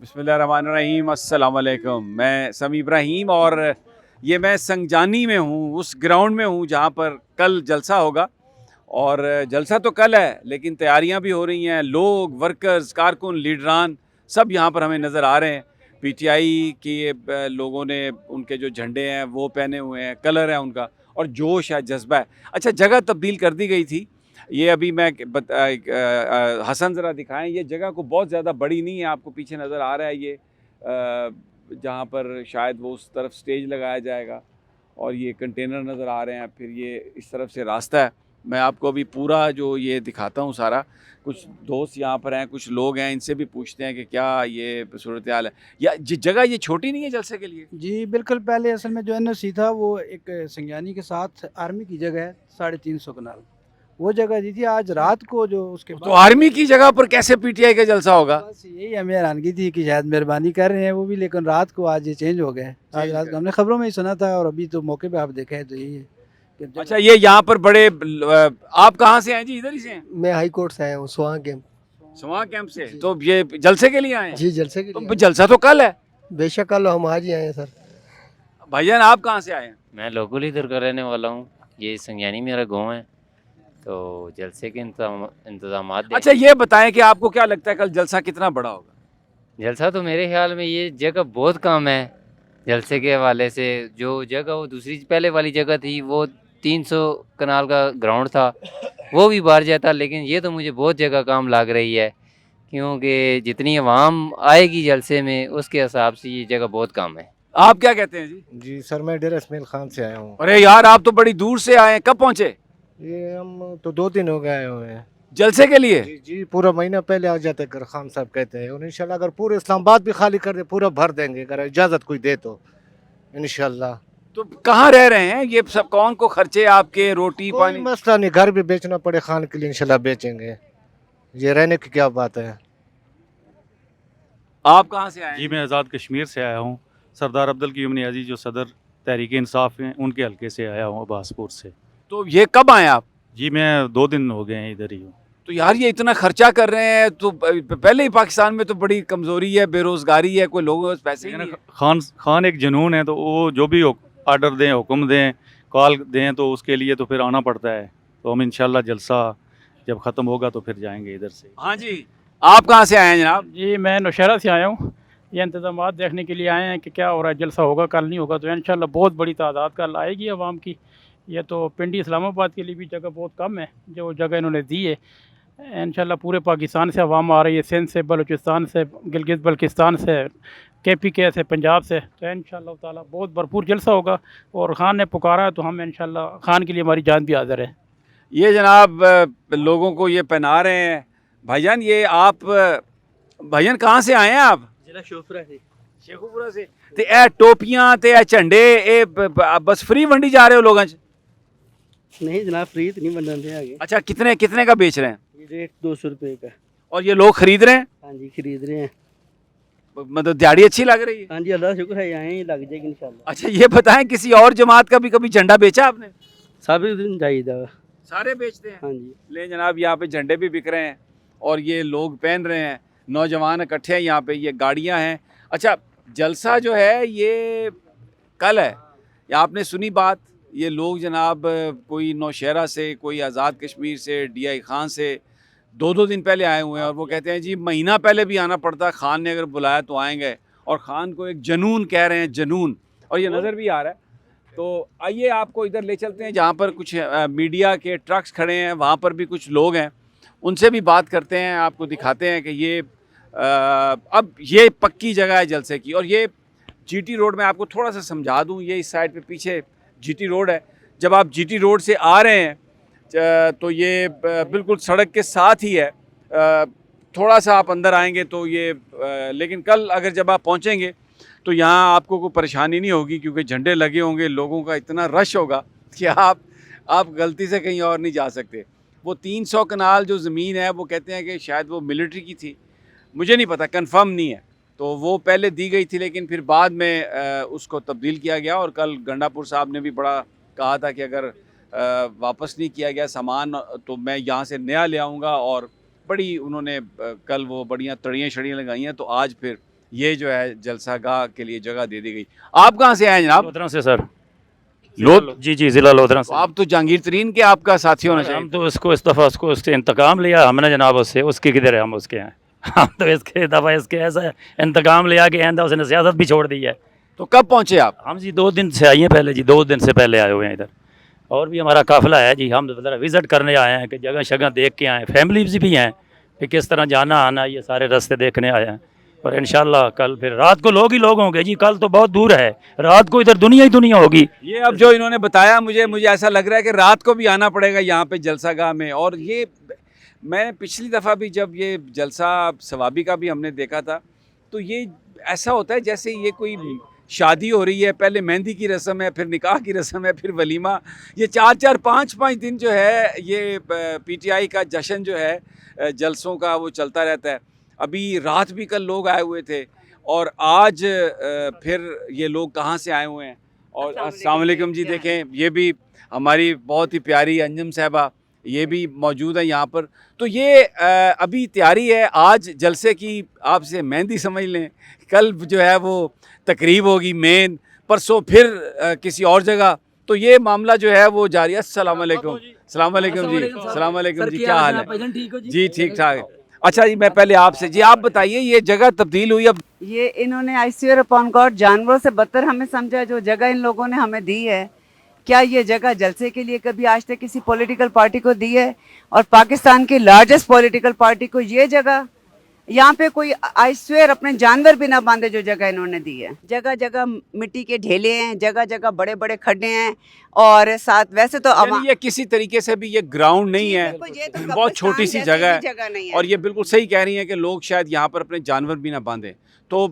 बिस्मिल्लाहिर्रहमानिर्रहीम, अस्सलाम वालेकुम। मैं समी इब्राहीम और ये मैं संगजानी में हूँ, उस ग्राउंड में हूँ जहाँ पर कल जलसा होगा। और जलसा तो कल है लेकिन तैयारियाँ भी हो रही हैं। लोग, वर्कर्स, कारकुन, लीडरान सब यहाँ पर हमें नज़र आ रहे हैं। पीटीआई के लोगों ने उनके जो झंडे हैं वो पहने हुए हैं, कलर है उनका, और जोश है, जज्बा है। अच्छा, जगह तब्दील कर दी गई थी। ये अभी मैं हसन ज़रा दिखाएं, ये जगह को बहुत ज़्यादा बड़ी नहीं है। आपको पीछे नज़र आ रहा है ये जहाँ पर शायद वो उस तरफ स्टेज लगाया जाएगा, और ये कंटेनर नज़र आ रहे हैं। फिर ये इस तरफ से रास्ता है। मैं आपको अभी पूरा जो ये दिखाता हूँ सारा। कुछ दोस्त यहाँ पर हैं, कुछ लोग हैं, इनसे भी पूछते हैं कि क्या ये सूरत हाल है। या जगह ये छोटी नहीं है जलसे के लिए? जी बिल्कुल। पहले असल में जो एनओसी था वो एक संज्ञानी के साथ आर्मी की जगह है, 350 कनाल वो जगह दी थी। आज रात को जो उसके तो बाद आर्मी की जगह पर कैसे पीटीआई का जलसा होगा? बस यही हमें हैरानगी थी कि शायद मेहरबानी कर रहे हैं वो भी, लेकिन रात को आज ये चेंज हो गए। आज रात को हमने खबरों में ही सुना था और अभी तो मौके पे आप देखा है तो यही है कि अच्छा, ये यहाँ पर बड़े आप कहाँ से हैं जी? इधर ही से हैं? मैं हाई कोर्ट से आया हूँ, स्वां कैंप। सुहा कैंप से। तो ये जलसे के लिए आए हैं? जी जलसे के लिए तो जलसा तो कल है। बेशक कल हम आज ही आए हैं सर। भाईजान, आप कहाँ से आए हैं? मैं लोकल इधर का रहने वाला हूँ। ये संज्ञानी मेरा गांव है, तो जलसे के इंतजाम। अच्छा, ये बताएं कि आपको क्या लगता है कल जलसा कितना बड़ा होगा? जलसा तो मेरे ख्याल में ये जगह बहुत कम है। जलसे के हवाले से जो जगह वो दूसरी पहले वाली जगह थी वो 300 कनाल का ग्राउंड था, वो भी बाहर जाता। लेकिन ये तो मुझे बहुत जगह काम लग रही है, क्योंकि जितनी आवाम आएगी जलसे में उसके हिसाब से ये जगह बहुत कम है। आप क्या कहते हैं जी? जी सर, मैं डेरा इसमाइल खान से आया हूँ। अरे यार, आप तो बड़ी दूर से आए हैं, कब पहुंचे? ये हम तो 2 दिन हो गए आए हुए हैं। जलसे के लिए? जी जी, पूरा महीना पहले आ जाते कर खान साहब कहते हैं, और इंशाल्लाह अगर पूरे इस्लामाबाद भी खाली कर दे पूरा भर देंगे, अगर इजाज़त कोई दे तो इंशाल्लाह। तो कहाँ रह रहे हैं ये सब? कौन को खर्चे आपके, रोटी कोई पानी? मसला नहीं, घर भी बेचना पड़े खान के लिए इंशाल्लाह बेचेंगे। ये रहने की क्या बात है। आप कहाँ से आए जी, हैं? मैं आज़ाद कश्मीर से आया हूँ। सरदार अब्दुल क़य्यूम नियाज़ी जो सदर तहरीक इंसाफ हैं उनके हल्के से आया हूँ, अब्बासपुर से। तो ये कब आए आप? जी, मैं 2 दिन हो गए हैं इधर ही हूँ। तो यार, ये इतना खर्चा कर रहे हैं तो पहले ही पाकिस्तान में तो बड़ी कमज़ोरी है, बेरोज़गारी है, कोई लोगों के पास पैसे ही नहीं है। खान एक जुनून है, तो वो जो भी आर्डर दें, हुक्म दें, कॉल दें, तो उसके लिए तो फिर आना पड़ता है। तो हम इंशाल्लाह जलसा जब ख़त्म होगा तो फिर जाएंगे इधर से। हाँ जी, आप कहाँ से आए हैं जनाब? जी मैं नौशहरा से आया हूँ। ये इंतज़ाम देखने के लिए आए हैं कि क्या हो रहा है, जलसा होगा कल नहीं होगा। तो इंशाल्लाह बहुत बड़ी तादाद कल आएगी आवाम की। ये तो पिंडी इस्लामाबाद के लिए भी जगह बहुत कम है जो जगह इन्होंने दी है। इंशाल्लाह पूरे पाकिस्तान से आवाम आ रही है, सिंध से, बलूचिस्तान से, गिलगित बल्किस्तान से, KPK से, पंजाब से। तो इंशाल्लाह ताला बहुत भरपूर जलसा होगा। और ख़ान ने पुकारा है तो हम इंशाल्लाह ख़ान के लिए हमारी जान भी हाज़िर है। ये जनाब लोगों को ये पहना रहे हैं। भाईजान, ये आप भाईजान कहाँ से आए हैं आप? जिला शेखुपुरा से। शेखुपुरा से। ते ए टोपियां ते ए झंडे ए बस फ्री वंडी जा रहे हो लोगों च? नहीं जनाब, फ्री तो नहीं बन रहे आगे। अच्छा, कितने कितने का बेच रहे हैं? ये रेट 200 रुपये का। और ये लोग खरीद रहे हैं? हाँ जी, खरीद रहे हैं। मतलब दिहाड़ी अच्छी लग रही है? हाँ जी, अल्लाह का शुक्र है, यहाँ ही लग जाएगी इंशाल्लाह। अच्छा, ये बताएं, किसी और जमात का भी कभी झंडा बेचा आपने? सब दिन चाहिए। सारे बेचते हैं? हाँ जी। ले जनाब, यहाँ पे झंडे भी बिक रहे हैं और ये लोग पहन रहे हैं, नौजवान इकट्ठे हैं यहाँ पे, ये गाड़ियाँ हैं। अच्छा, जलसा जो है ये कल है, या आपने सुनी बात? ये लोग जनाब कोई नौशहरा से, कोई आज़ाद कश्मीर से, DI खान से 2-2 दिन पहले आए हुए हैं, और वो कहते हैं जी महीना पहले भी आना पड़ता, खान ने अगर बुलाया तो आएंगे। और खान को एक जनून कह रहे हैं, जनून, और ये नज़र भी आ रहा है। तो आइए आपको इधर ले चलते हैं जहाँ पर कुछ मीडिया के ट्रक्स खड़े हैं, वहाँ पर भी कुछ लोग हैं, उनसे भी बात करते हैं, आपको दिखाते हैं कि ये अब ये पक्की जगह है जलसे की। और ये GT रोड में आपको थोड़ा सा समझा दूँ, ये इस साइड पे पीछे GT रोड है। जब आप GT रोड से आ रहे हैं तो ये बिल्कुल सड़क के साथ ही है। थोड़ा सा आप अंदर आएंगे तो ये लेकिन कल अगर जब आप पहुँचेंगे तो यहाँ आपको कोई परेशानी नहीं होगी, क्योंकि झंडे लगे होंगे, लोगों का इतना रश होगा कि आप गलती से कहीं और नहीं जा सकते। वो 300 कनाल जो ज़मीन है वो कहते हैं कि शायद वो मिलिट्री की थी, मुझे नहीं पता, कंफर्म नहीं है। तो वो पहले दी गई थी लेकिन फिर बाद में उसको तब्दील किया गया। और कल गंडापुर साहब ने भी बड़ा कहा था कि अगर वापस नहीं किया गया सामान तो मैं यहाँ से नया ले आऊँगा। और बड़ी उन्होंने कल वो बढ़िया तड़ियाँ शड़ियाँ लगाई हैं। तो आज फिर ये जो है जलसा गाह के लिए जगह दे दी गई। आप कहाँ से आए जनाब? लोधरा से सर। लोध जी जी, जिला लोधरा तो से। आप तो जहांगीर तरीन के आपका साथी होना चाहिए। हम तो उसको इस दफ़ा उससे इंतकाम लिया हमने जनाब, उससे उसके किधर है, हम उसके हैं। हम तो इसके दफ़ा इसके ऐसा इंतकाम लिया कि आंदा उसने सियासत भी छोड़ दी है। तो कब पहुंचे आप? हम जी 2 दिन से आए हैं पहले जी, 2 दिन से पहले आए हुए हैं इधर। और भी हमारा काफ़िला है जी, हम ज़रा विज़िट करने आए हैं कि जगह शगह देख के आए, फैमिलीज भी हैं कि किस तरह जाना आना, ये सारे रास्ते देखने आए हैं। और इंशाल्लाह कल फिर रात को लोग ही लोग होंगे जी, कल तो बहुत दूर है, रात को इधर दुनिया ही दुनिया होगी। ये अब जो इन्होंने बताया मुझे ऐसा लग रहा है कि रात को भी आना पड़ेगा यहाँ पे जलसा गाह में। और ये मैं पिछली दफ़ा भी जब ये जलसा सवाबी का भी हमने देखा था, तो ये ऐसा होता है जैसे ये कोई शादी हो रही है, पहले मेहंदी की रस्म है, फिर निकाह की रस्म है, फिर वलीमा। ये 4-4 5-5 दिन जो है ये पीटीआई का जश्न जो है जलसों का वो चलता रहता है। अभी रात भी कल लोग आए हुए थे और आज फिर ये लोग कहाँ से आए हुए हैं। और अस्सलाम वालेकुम जी, देखें ये भी हमारी बहुत ही प्यारी अंजुम साहबा ये भी मौजूद है यहाँ पर। तो ये अभी तैयारी है आज जलसे की, आपसे मेहंदी समझ लें, कल जो है वो तकरीब होगी मेन, परसों फिर किसी और जगह। तो ये मामला जो है वो जारी है। अस्सलाम वालेकुम। अस्सलाम वालेकुम जी। अस्सलाम वालेकुम जी, क्या हाल है? जी ठीक ठाक है। अच्छा जी, मैं पहले आपसे जी आप बताइए, ये जगह तब्दील हुई अब? ये इन्होंने आई स्वेयर अपॉन गॉड जानवरों से बदतर हमें समझा। जो जगह इन लोगों ने हमें दी है, क्या ये जगह जलसे के लिए कभी आज तक किसी पॉलिटिकल पार्टी को दी है? और पाकिस्तान की लार्जेस्ट पॉलिटिकल पार्टी को ये जगह, यहाँ पे कोई आई स्वेयर अपने जानवर भी ना बांधे जो जगह इन्होंने दी है। जगह जगह मिट्टी के ढेले हैं, जगह जगह बड़े बड़े खड्डे हैं। और साथ वैसे तो ये किसी तरीके से भी ये ग्राउंड नहीं है, बहुत छोटी सी जगह है। और ये बिल्कुल सही कह रही हैं कि लोग शायद यहाँ पर अपने जानवर भी ना बांधें। तो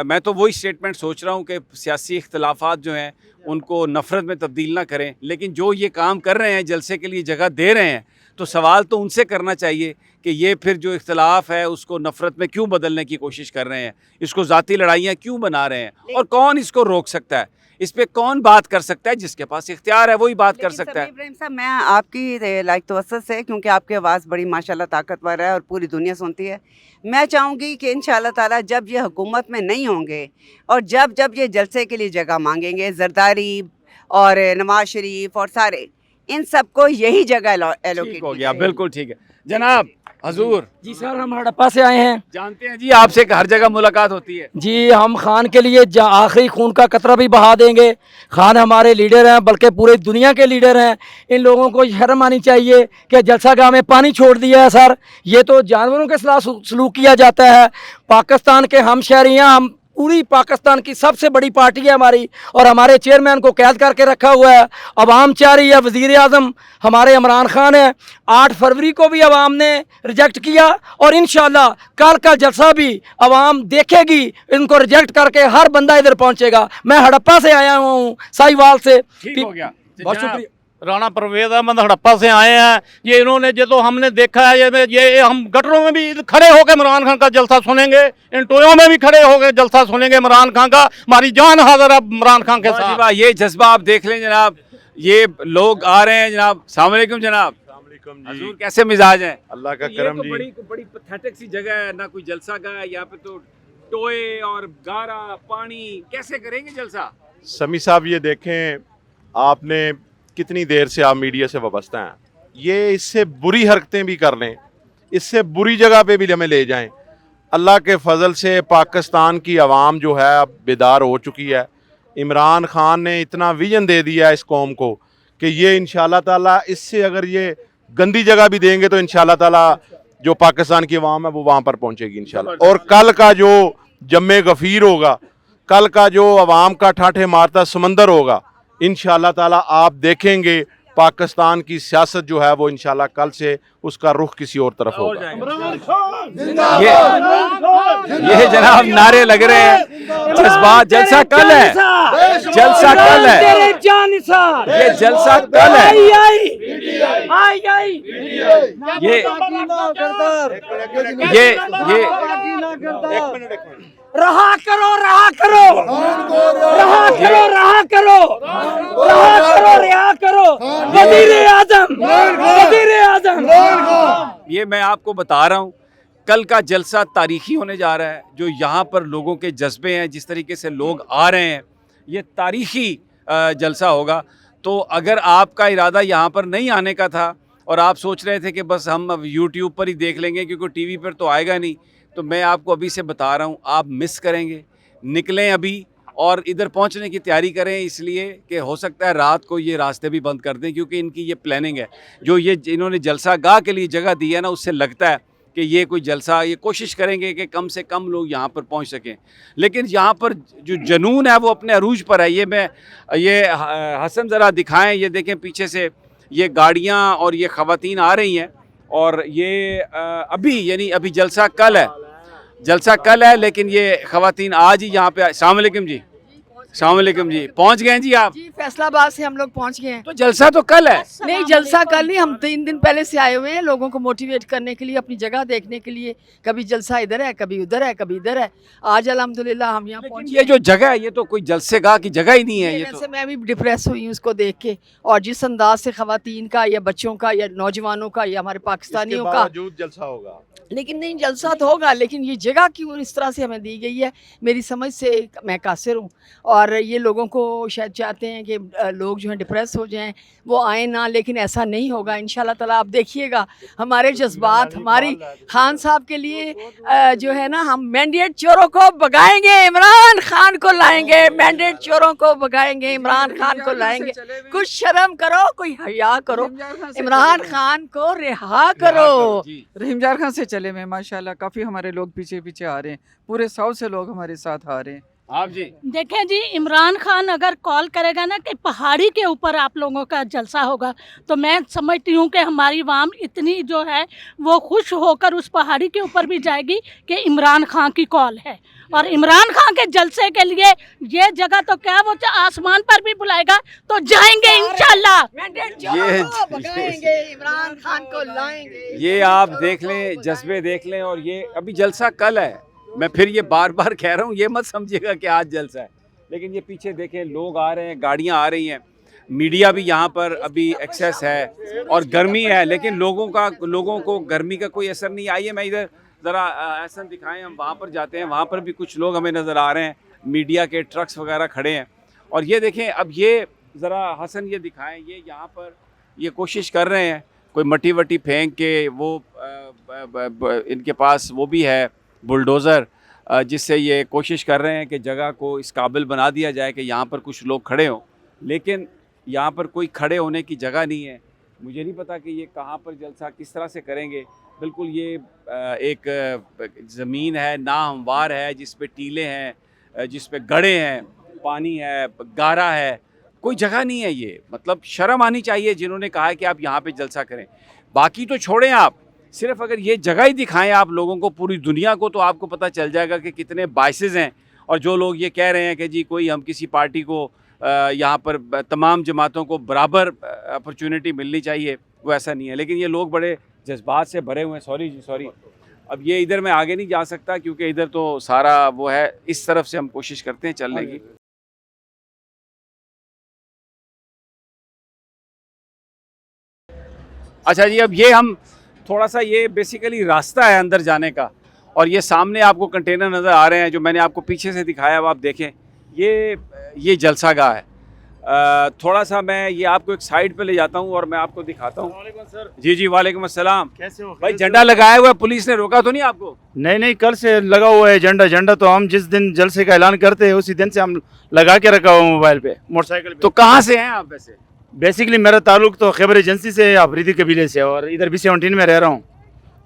मैं तो वही स्टेटमेंट सोच रहा हूँ कि सियासी इख्तलाफात जो हैं उनको नफ़रत में तब्दील ना करें, लेकिन जो ये काम कर रहे हैं, जलसे के लिए जगह दे रहे हैं, तो सवाल तो उनसे करना चाहिए कि ये फिर जो इख्तलाफ है उसको नफ़रत में क्यों बदलने की कोशिश कर रहे हैं, इसको ज़ाती लड़ाइयाँ क्यों बना रहे हैं, और कौन इसको रोक सकता है? इस पे कौन बात कर सकता है? जिसके पास इख्तियार है वही बात कर सकता है। इब्राहिम साहब, मैं आपकी लाइक तवस्सुत से, क्योंकि आपकी आवाज़ बड़ी माशाल्लाह ताकतवर है और पूरी दुनिया सुनती है, मैं चाहूँगी कि इंशाअल्लाह ताला जब ये हुकूमत में नहीं होंगे और जब जब ये जलसे के लिए जगह मांगेंगे, जरदारी और नवाज शरीफ और सारे, इन सबको यही जगह एलोकेट हो गया। बिल्कुल ठीक है जनाब। हजूर जी सर, हम हड़प्पा से आए हैं। जानते हैं जी आपसे हर जगह मुलाकात होती है जी। हम खान के लिए आखिरी खून का कतरा भी बहा देंगे। खान हमारे लीडर हैं, बल्कि पूरी दुनिया के लीडर हैं। इन लोगों को शर्म आनी चाहिए कि जलसा गाह में पानी छोड़ दिया है सर। ये तो जानवरों के खिलाफ सलूक किया जाता है। पाकिस्तान के हम शहरी हैं, हम पूरी पाकिस्तान की सबसे बड़ी पार्टी है हमारी, और हमारे चेयरमैन को कैद करके रखा हुआ है। अवाम चाह रही है, वज़ीर आज़म हमारे इमरान खान है। 8 फरवरी को भी अवाम ने रिजेक्ट किया, और इंशाल्लाह कल का जलसा भी अवाम देखेगी। इनको रिजेक्ट करके हर बंदा इधर पहुंचेगा। मैं हड़प्पा से आया हूँ, साहिवाल से। ठीक हो गया, बहुत शुक्रिया। राणा परवेज अहमद हड़प्पा से आए हैं। ये इन्होंने जो तो हमने देखा है, ये हम गटरों में भी खड़े होकर इमरान खान का जलसा सुनेंगे, इन टोयों में भी खड़े होकर जलसा सुनेंगे इमरान खान का। हमारी जान हाजिर है इमरान खान के साथ। ये जज्बा आप देख लें जनाब, ये लोग आ रहे हैं जनाब। अस्सलाम वालेकुम जनाब। हजूर कैसे मिजाज हैं? अल्लाह का तो करम ये तो जी। बड़ी पैथेटिक सी जगह है ना, कोई जलसा का है यहाँ पे, तो टोए और गारा पानी, कैसे करेंगे जलसा? समी साहब ये देखें, आपने कितनी देर से आप मीडिया से वाबस्ता हैं, ये इससे बुरी हरकतें भी कर लें, इससे बुरी जगह पे भी हमें ले जाएं। अल्लाह के फजल से पाकिस्तान की आवाम जो है अब बेदार हो चुकी है। इमरान खान ने इतना विजन दे दिया है इस कौम को कि ये इंशाल्लाह ताला इससे अगर ये गंदी जगह भी देंगे तो इंशाल्लाह ताला जो पाकिस्तान की आवाम है वो वहाँ पर पहुँचेगी इंशाल्लाह। और कल का जो जम्मे गफ़ीर होगा, कल का जो आवाम का ठाठे मारता समंदर होगा, इंशाल्लाह ताला आप देखेंगे पाकिस्तान की सियासत जो है वो इंशाल्लाह कल से उसका रुख किसी और तरफ होगा। ये जनाब नारे लग रहे हैं, जज्बात। जलसा कल है, जलसा कल है, ये जलसा कल है। ये रहा करो, रहा करो, रहा करो, रहा करो, रहा करो, रहा करो। वज़ीर आज़म, वज़ीर आज़म। ये मैं आपको बता रहा हूँ, कल का जलसा तारीखी होने जा रहा है। जो यहाँ पर लोगों के जज्बे हैं, जिस तरीके से लोग आ रहे हैं, ये तारीखी जलसा होगा। तो अगर आपका इरादा यहाँ पर नहीं आने का था और आप सोच रहे थे कि बस हम अब यूट्यूब पर ही देख लेंगे क्योंकि टीवी पर तो आएगा नहीं, तो मैं आपको अभी से बता रहा हूँ, आप मिस करेंगे। निकलें अभी और इधर पहुंचने की तैयारी करें, इसलिए कि हो सकता है रात को ये रास्ते भी बंद कर दें, क्योंकि इनकी ये प्लानिंग है। जो ये इन्होंने जलसा गाह के लिए जगह दी है ना, उससे लगता है कि ये कोई जलसा, ये कोशिश करेंगे कि कम से कम लोग यहाँ पर पहुँच सकें। लेकिन यहाँ पर जो जुनून है वो अपने अरूज पर है। ये हसन ज़रा दिखाएँ, ये देखें पीछे से ये गाड़ियाँ और ये ख़वातीन आ रही हैं। और ये अभी यानी अभी जलसा कल है, लेकिन ये ख़वातीन आज ही यहाँ पे। अस्सलाम वालेकुम जी, अस्सलाम वालेकुम जी, पहुँच गए हैं जी आप? जी फैसलाबाद से हम लोग पहुंच गए हैं। तो जलसा तो कल है। नहीं, जलसा कल नहीं, हम 3 दिन पहले से आए हुए हैं लोगों को मोटिवेट करने के लिए, अपनी जगह देखने के लिए। कभी जलसा इधर है, कभी उधर है, कभी इधर है। आज अल्हम्दुलिल्लाह हम यहाँ पहुँचे। ये जो जगह है ये तो कोई जलसे गाह की जगह ही नहीं है। ये वैसे तो मैं भी डिप्रेस हुई हूँ उसको देख के, और जिस अंदाज से खवातीन का या बच्चों का या नौजवानों का या हमारे पाकिस्तानियों का, जलसा होगा। लेकिन नहीं, जलसा तो होगा, लेकिन ये जगह क्यों इस तरह से हमें दी गई है, मेरी समझ से मैं कासिर हूँ। और ये लोगों को शायद चाहते हैं कि लोग जो हैं डिप्रेस हो जाएं, वो आए ना, लेकिन ऐसा नहीं होगा इंशाल्लाह ताला। आप देखिएगा हमारे जज्बात, हमारी खान साहब के लिए जो है ना, हम मैंडेट चोरों को भगाएंगे, इमरान खान को लाएंगे। मैंडेट चोरों को भगाएंगे, इमरान खान को लाएंगे। कुछ शर्म करो, कोई हया करो, इमरान खान को रिहा करो। रहीमजार खान से चले में माशाल्लाह काफ़ी हमारे लोग पीछे पीछे आ रहे हैं, पूरे 100 से लोग हमारे साथ आ रहे हैं। आप जी देखें जी, इमरान खान अगर कॉल करेगा ना कि पहाड़ी के ऊपर आप लोगों का जलसा होगा, तो मैं समझती हूँ कि हमारी वाम इतनी जो है वो खुश होकर उस पहाड़ी के ऊपर भी जाएगी कि इमरान खान की कॉल है। और इमरान खान के जलसे के लिए ये जगह तो क्या, वो आसमान पर भी बुलाएगा तो जाएंगे इंशाल्लाह। इमरान खान को लाएंगे। ये आप देख लें, जज्बे देख लें। और ये अभी जलसा कल है, मैं फिर ये बार बार कह रहा हूँ, ये मत समझिएगा कि आज जलसा है। लेकिन ये पीछे देखें, लोग आ रहे हैं, गाड़ियाँ आ रही हैं, मीडिया भी यहाँ पर अभी एक्सेस है और गर्मी है, लेकिन लोगों को गर्मी का कोई असर नहीं। आइए मैं इधर ज़रा ऐसा दिखाएं, हम वहाँ पर जाते हैं। वहाँ पर भी कुछ लोग हमें नज़र आ रहे हैं, मीडिया के ट्रक्स वगैरह खड़े हैं। और ये देखें, अब ये ज़रा हसन ये दिखाएं, ये यहाँ पर ये कोशिश कर रहे हैं कोई मट्टी वट्टी फेंक के, वो इनके पास वो भी है बुलडोज़र, जिससे ये कोशिश कर रहे हैं कि जगह को इस काबिल बना दिया जाए कि यहाँ पर कुछ लोग खड़े हों। लेकिन यहाँ पर कोई खड़े होने की जगह नहीं है। मुझे नहीं पता कि ये कहाँ पर जलसा किस तरह से करेंगे। बिल्कुल ये एक ज़मीन है, नाहमवार है, जिस पे टीले हैं, जिस पे गड़े हैं, पानी है, गारा है, कोई जगह नहीं है। ये मतलब शर्म आनी चाहिए जिन्होंने कहा है कि आप यहाँ पे जलसा करें। बाकी तो छोड़ें, आप सिर्फ अगर ये जगह ही दिखाएं आप लोगों को, पूरी दुनिया को, तो आपको पता चल जाएगा कि कितने बाइसेस हैं। और जो लोग ये कह रहे हैं कि जी कोई हम किसी पार्टी को यहाँ पर तमाम जमातों को बराबर अपॉर्चुनिटी मिलनी चाहिए, वो ऐसा नहीं है। लेकिन ये लोग बड़े जज्बात से भरे हुए हैं। सॉरी जी, सॉरी। अब ये इधर मैं आगे नहीं जा सकता क्योंकि इधर तो सारा वो है। इस तरफ से हम कोशिश करते हैं चलने की। अच्छा जी, अब ये हम थोड़ा सा, ये बेसिकली रास्ता है अंदर जाने का। और ये सामने आपको कंटेनर नज़र आ रहे हैं जो मैंने आपको पीछे से दिखाया। अब आप देखें, ये जलसा गाह है। थोड़ा सा मैं ये आपको एक साइड पे ले जाता हूँ और मैं आपको दिखाता हूँ। जी जी, वालेकुम अस्सलाम। कैसे हो भाई? झंडा लगाया हुआ है, पुलिस ने रोका तो नहीं आपको? नहीं, कल से लगा हुआ है झंडा तो हम जिस दिन जलसे का ऐलान करते हैं उसी दिन से हम लगा के रखा हुआ मोबाइल पे, मोटरसाइकिल पे। तो कहाँ से हैं आप वैसे? बेसिकली मेरा ताल्लुक तो खैबर एजेंसी से, अफरीदी कबीले से, और इधर B17 में रह रहा हूँ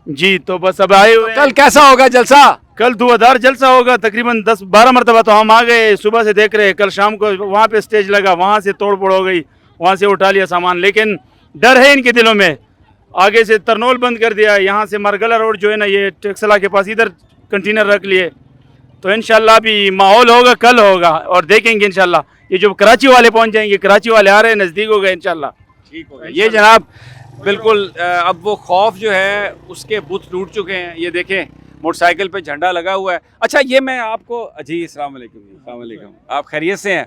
जी। तो बस अब आए हुए। कल कैसा होगा जलसा? कल धुआंधार जलसा होगा, तकरीबन 10-12 मरतबा तो हम आ गए, सुबह से देख रहे हैं। कल शाम को वहाँ पे स्टेज लगा, वहाँ से तोड़ फोड़ हो गई, वहाँ से उठा लिया सामान। लेकिन डर है इनके दिलों में। आगे से तरनोल बंद कर दिया, यहाँ से मारगला रोड जो है ना, ये टेक्सला के पास, इधर कंटेनर रख लिए। तो इंशाल्लाह भी माहौल होगा, कल होगा और देखेंगे इंशाल्लाह। ये जो कराची वाले पहुँच जाएंगे, कराची वाले आ रहे हैं, नज़दीक हो गए इंशाल्लाह। ठीक हो गया ये जनाब। बिल्कुल अब वो खौफ जो है उसके बुत टूट चुके हैं। ये देखें, मोटरसाइकिल पे झंडा लगा हुआ है। अच्छा, ये मैं आपको जी, अस्सलाम वालेकुम जी, अस्सलाम वालेकुम। आप खैरियत से हैं?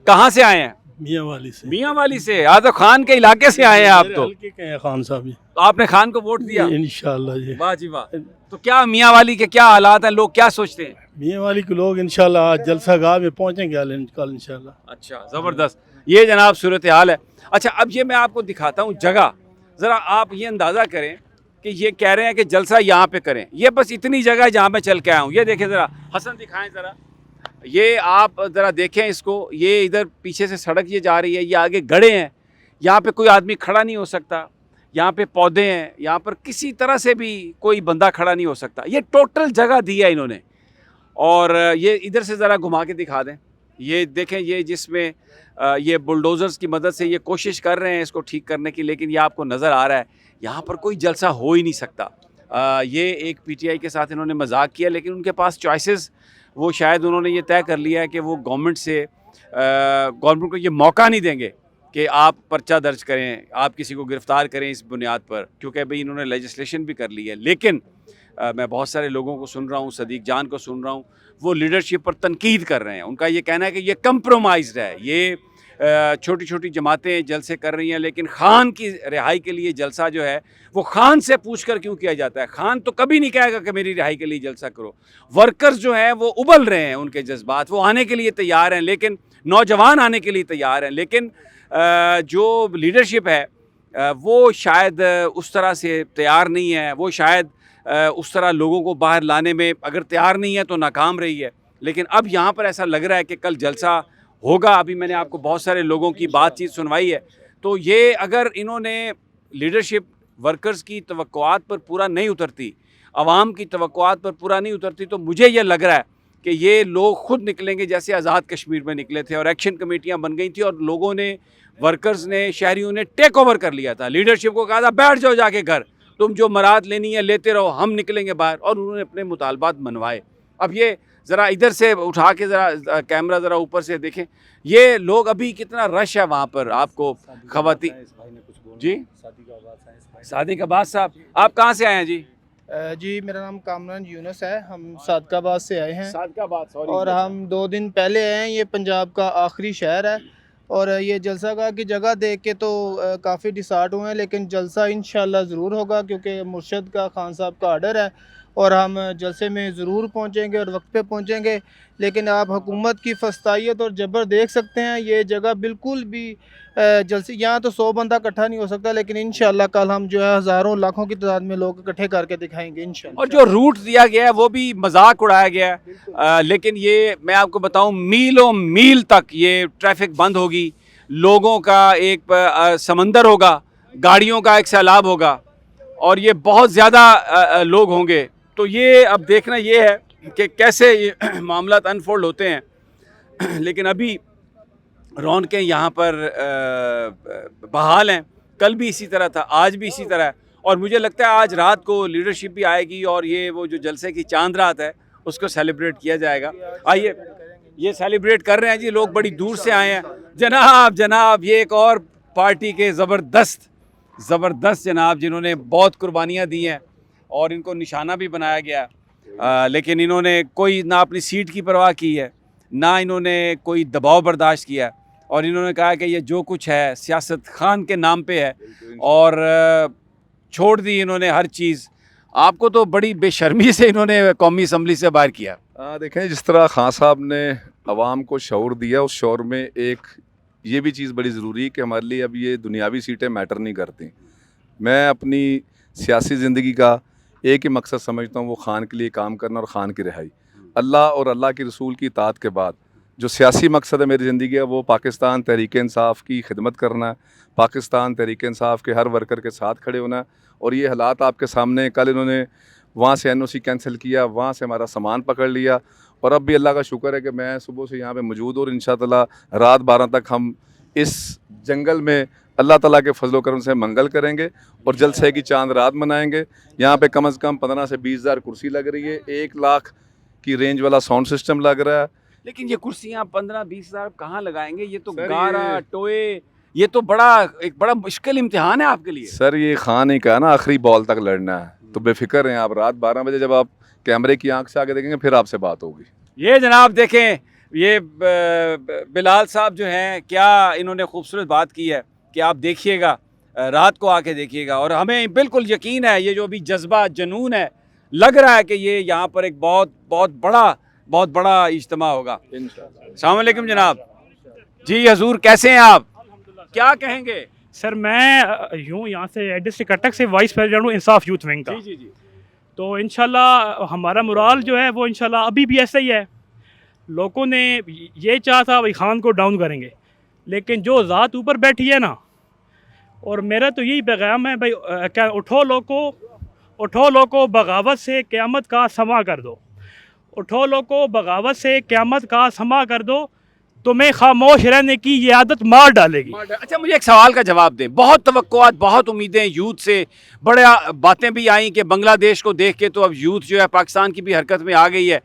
कहाँ से आए हैं? मियाँ वाली से। मियाँ वाली से? आज तो खान के इलाके से आए हैं आप तो। हल्के के हैं खान साहब, तो आपने खान को वोट दिया? इंशाल्लाह जी। वाह जी वाह। तो क्या मियाँ वाली के क्या हालात हैं, लोग क्या सोचते हैं? मियाँ वाली के लोग इंशाल्लाह आज जलसा गाह में पहुँचेंगे कल इंशाल्लाह। अच्छा, ज़बरदस्त। ये जनाब सूरत हाल है। अच्छा, अब ये मैं आपको दिखाता हूँ जगह, ज़रा आप ये अंदाज़ा करें कि ये कह रहे हैं कि जलसा यहाँ पे करें। ये बस इतनी जगह है जहाँ मैं चल के आया हूँ। ये देखें ज़रा, हसन दिखाएं ज़रा, ये आप ज़रा देखें इसको। ये इधर पीछे से सड़क ये जा रही है, ये आगे गड्ढे हैं, यहाँ पे कोई आदमी खड़ा नहीं हो सकता। यहाँ पे पौधे हैं, यहाँ पर किसी तरह से भी कोई बंदा खड़ा नहीं हो सकता। ये टोटल जगह दी है इन्होंने। और ये इधर से ज़रा घुमा के दिखा दें। ये देखें, ये जिसमें ये बुलडोज़र्स की मदद से ये कोशिश कर रहे हैं इसको ठीक करने की, लेकिन ये आपको नज़र आ रहा है यहाँ पर कोई जलसा हो ही नहीं सकता। ये एक पीटीआई के साथ इन्होंने मजाक किया, लेकिन उनके पास चॉइसेस, वो शायद उन्होंने ये तय कर लिया है कि वो गवर्नमेंट को ये मौका नहीं देंगे कि आप पर्चा दर्ज करें, आप किसी को गिरफ़्तार करें इस बुनियाद पर, क्योंकि भाई इन्होंने लेजिस्लेशन भी कर ली है। लेकिन मैं बहुत सारे लोगों को सुन रहा हूँ, सदीक जान को सुन रहा हूँ, वो लीडरशिप पर तनकीद कर रहे हैं। उनका ये कहना है कि ये कंप्रोमाइज़्ड है, ये छोटी छोटी जमातें जलसे कर रही हैं, लेकिन खान की रिहाई के लिए जलसा जो है वो खान से पूछकर क्यों किया जाता है? खान तो कभी नहीं कहेगा कि मेरी रिहाई के लिए जलसा करो। वर्कर्स जो हैं वो उबल रहे हैं, उनके जज्बात, वो आने के लिए तैयार हैं, लेकिन नौजवान आने के लिए तैयार हैं, लेकिन जो लीडरशिप है वो शायद उस तरह से तैयार नहीं है। वो शायद उस तरह लोगों को बाहर लाने में अगर तैयार नहीं है तो नाकाम रही है। लेकिन अब यहाँ पर ऐसा लग रहा है कि कल जलसा होगा। अभी मैंने आपको बहुत सारे लोगों की बातचीत सुनवाई है, तो ये अगर इन्होंने लीडरशिप वर्कर्स की तवक्कुआत पर पूरा नहीं उतरती, आवाम की तवक्कुआत पर पूरा नहीं उतरती, तो मुझे ये लग रहा है कि ये लोग खुद निकलेंगे जैसे आज़ाद कश्मीर में निकले थे और एक्शन कमेटियाँ बन गई थी और लोगों ने, वर्कर्स ने, शहरियों ने टेक ओवर कर लिया था। लीडरशिप को कहा था बैठ जाओ जाके घर, तुम जो मराद लेनी है लेते रहो, हम निकलेंगे बाहर, और उन्होंने अपने मुतालबात मनवाए। अब ये ज़रा इधर से उठा के ज़रा कैमरा ज़रा ऊपर से देखें, ये लोग अभी कितना रश है वहाँ पर। आपको खवाती जी, सादिकाबाद साहब, आप कहाँ से आए हैं जी? जी मेरा नाम कामरान यूनुस है, हम सादकाबाद से आए हैं। सादकाबाद, सॉरी। और हम 2 दिन पहले आए हैं। ये पंजाब का आखिरी शहर है और ये जलसा गाह की जगह देख के तो काफ़ी डिसार्ट हुए हैं, लेकिन जलसा इंशाल्लाह ज़रूर होगा क्योंकि मुर्शद का खान साहब का आर्डर है और हम जलसे में ज़रूर पहुंचेंगे और वक्त पे पहुंचेंगे। लेकिन आप हुकूमत की फस्तायत और जबर देख सकते हैं। ये जगह बिल्कुल भी जलसे, यहाँ तो 100 बंदा इकट्ठा नहीं हो सकता, लेकिन इंशाल्लाह कल हम जो है हज़ारों लाखों की तादाद में लोग इकट्ठे करके दिखाएंगे इंशाल्लाह। और जो रूट दिया गया है वो भी मजाक उड़ाया गया है। लेकिन ये मैं आपको बताऊं, मीलों मील तक ये ट्रैफिक बंद होगी, लोगों का एक समंदर होगा, गाड़ियों का एक सैलाब होगा और ये बहुत ज़्यादा लोग होंगे। तो ये अब देखना ये है कि कैसे ये मामला अनफोल्ड होते हैं। लेकिन अभी रौनकें यहाँ पर बहाल हैं। कल भी इसी तरह था, आज भी इसी तरह है, और मुझे लगता है आज रात को लीडरशिप भी आएगी और ये वो जो जलसे की चांद रात है उसको सेलिब्रेट किया जाएगा। आइए, ये सेलिब्रेट कर रहे हैं जी, लोग बड़ी दूर से आए हैं। जनाब ये एक और पार्टी के ज़बरदस्त जनाब, जिन्होंने बहुत कुर्बानियाँ दी हैं और इनको निशाना भी बनाया गया। लेकिन इन्होंने कोई ना अपनी सीट की परवाह की है, ना इन्होंने कोई दबाव बर्दाश्त किया, और इन्होंने कहा कि ये जो कुछ है सियासत खान के नाम पे है, और छोड़ दी इन्होंने हर चीज़। आपको तो बड़ी बेशर्मी से इन्होंने कौमी असम्बली से बाहर किया। देखें, जिस तरह खान साहब ने अवाम को शऊर दिया, उस शऊर में एक ये भी चीज़ बड़ी ज़रूरी है कि हमारे लिए अब ये दुनियावी सीटें मैटर नहीं करती। मैं अपनी सियासी ज़िंदगी का एक ही मकसद समझता हूँ, वो खान के लिए काम करना और ख़ान की रिहाई। अल्लाह और अल्लाह के रसूल की इताअत के बाद जो सियासी मकसद है मेरी ज़िंदगी का, वो पाकिस्तान तहरीक इंसाफ की खिदमत करना है, पाकिस्तान तहरीक इंसाफ के हर वर्कर के साथ खड़े होना है। और ये हालात आपके सामने, कल इन्होंने वहाँ से NOC कैंसिल किया, वहाँ से हमारा सामान पकड़ लिया, और अब भी अल्लाह का शुक्र है कि मैं सुबह से यहाँ पे मौजूद हूँ और इंशाअल्लाह रात 12 तक हम इस जंगल में अल्लाह ताला के फजलो करम से मंगल करेंगे और जलसे की चांद रात मनाएंगे। यहाँ पे कम से कम 15 से 20 हज़ार कुर्सी लग रही है, 1 लाख की रेंज वाला साउंड सिस्टम लग रहा है। लेकिन ये कुर्सियाँ 15-20 हज़ार कहाँ लगाएंगे? ये तो गारा टोए, ये तो एक बड़ा मुश्किल इम्तिहान है आपके लिए। सर, ये खान ही कहा ना आखिरी बॉल तक लड़ना है, तो बेफिक्र हैं आप। रात 12 बजे जब आप कैमरे की आंख से आगे देखेंगे फिर आपसे बात होगी। ये जनाब देखें, ये बिलाल साहब जो हैं, क्या इन्होंने खूबसूरत बात की है कि आप देखिएगा, रात को आके देखिएगा, और हमें बिल्कुल यकीन है ये जो भी जज्बा जुनून है, लग रहा है कि ये यहाँ पर एक बहुत बड़ा इज्तिमा होगा। अस्सलाम वालेकुम जनाब। जी हजूर, कैसे हैं आप, क्या कहेंगे? सर मैं यूँ यहाँ से डिस्ट्रिक्ट कटक से वाइस प्रेसिडेंट हूँ इंसाफ यूथ विंग का। जी जी जी। तो इंशाल्लाह हमारा मुराल जो है वो इंशाल्लाह अभी भी ऐसा ही है। लोगों ने ये चाहा था भाई खान को डाउन करेंगे, लेकिन जो ज़ात ऊपर बैठी है ना, और मेरा तो यही पैगाम है भाई, क्या उठो लोगों बगावत से क़यामत का समा कर दो, उठो लोगों बगावत से क़यामत का समा कर दो, तुम्हें खामोश रहने की ये आदत मार डालेगी। अच्छा, मुझे एक सवाल का जवाब दें। बहुत तवक्कुआत, बहुत उम्मीदें यूथ से, बड़े बातें भी आई कि बांग्लादेश को देख के तो अब यूथ जो है पाकिस्तान की भी हरकत में आ गई है।